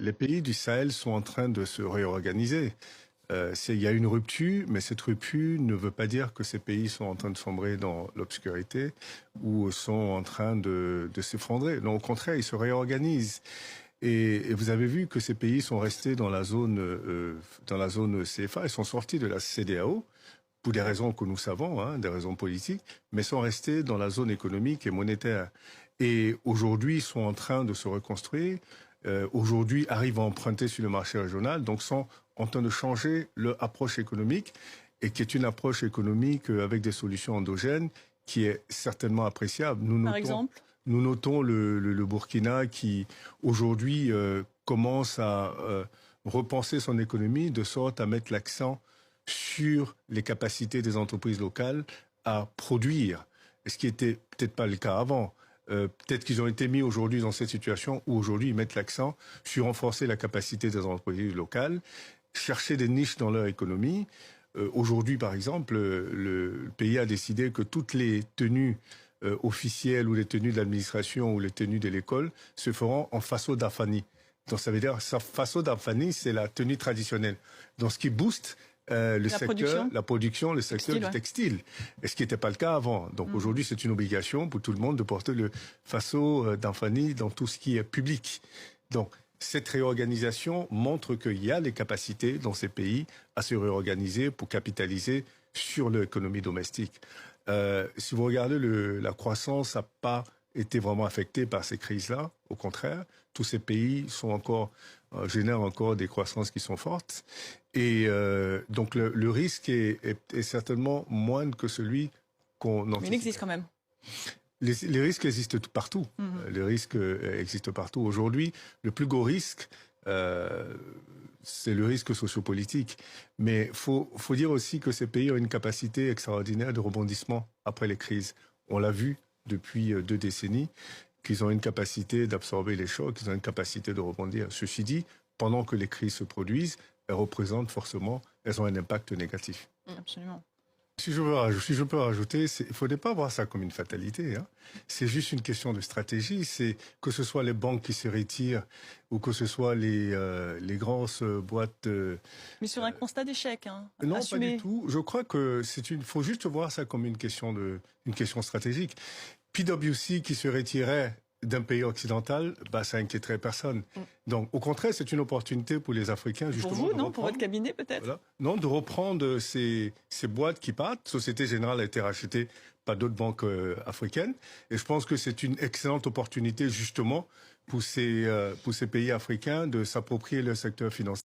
les pays du Sahel sont en train de se réorganiser. Il y a une rupture, mais cette rupture ne veut pas dire que ces pays sont en train de sombrer dans l'obscurité ou sont en train de s'effondrer. Non, au contraire, ils se réorganisent. Et vous avez vu que ces pays sont restés dans la zone CFA, ils sont sortis de la CEDEAO pour des raisons que nous savons, hein, des raisons politiques, mais sont restés dans la zone économique et monétaire. Et aujourd'hui, ils sont en train de se reconstruire. Aujourd'hui, arrivent à emprunter sur le marché régional, donc sont en train de changer leur approche économique, et qui est une approche économique avec des solutions endogènes qui est certainement appréciable. Par exemple ? Nous notons le Burkina qui, aujourd'hui, commence à repenser son économie de sorte à mettre l'accent sur les capacités des entreprises locales à produire, ce qui était peut-être pas le cas avant. Peut-être qu'ils ont été mis aujourd'hui dans cette situation où aujourd'hui ils mettent l'accent sur renforcer la capacité des entreprises locales, chercher des niches dans leur économie. Aujourd'hui, par exemple, le pays a décidé que toutes les tenues officielles ou les tenues de l'administration ou les tenues de l'école se feront en faso d'Afani. Donc ça veut dire faso d'Afani, c'est la tenue traditionnelle. Donc ce qui booste la production, le secteur du textile. Et ce qui n'était pas le cas avant. Donc aujourd'hui, c'est une obligation pour tout le monde de porter le faso d'Afani dans tout ce qui est public. Donc cette réorganisation montre qu'il y a les capacités dans ces pays à se réorganiser pour capitaliser sur l'économie domestique. Si vous regardez la croissance n'a pas été vraiment affectée par ces crises-là. Au contraire, tous ces pays génèrent encore des croissances qui sont fortes. Et donc le risque est certainement moindre que celui qu'on anticipe. Mais il existe quand même. Les risques existent partout. Les risques existent partout. Aujourd'hui, le plus gros risque, c'est le risque sociopolitique. Mais faut dire aussi que ces pays ont une capacité extraordinaire de rebondissement après les crises. On l'a vu depuis 2 décennies, qu'ils ont une capacité d'absorber les chocs, qu'ils ont une capacité de rebondir. Ceci dit, pendant que les crises se produisent, elles ont un impact négatif. Absolument. Si je peux rajouter, il ne faudrait pas voir ça comme une fatalité. Hein. C'est juste une question de stratégie. C'est que ce soit les banques qui se retirent ou que ce soit les grosses boîtes. Mais sur un constat d'échec. Hein, non, assumé. pas du tout. Je crois que faut juste voir ça comme une question stratégique. PwC qui se retirait d'un pays occidental, ça inquiéterait personne. Donc, au contraire, c'est une opportunité pour les Africains, justement. Pour vous, non? Pour votre cabinet, peut-être? Voilà. Non, de reprendre ces boîtes qui partent. Société Générale a été rachetée par d'autres banques africaines. Et je pense que c'est une excellente opportunité, justement, pour ces pays africains de s'approprier le secteur financier.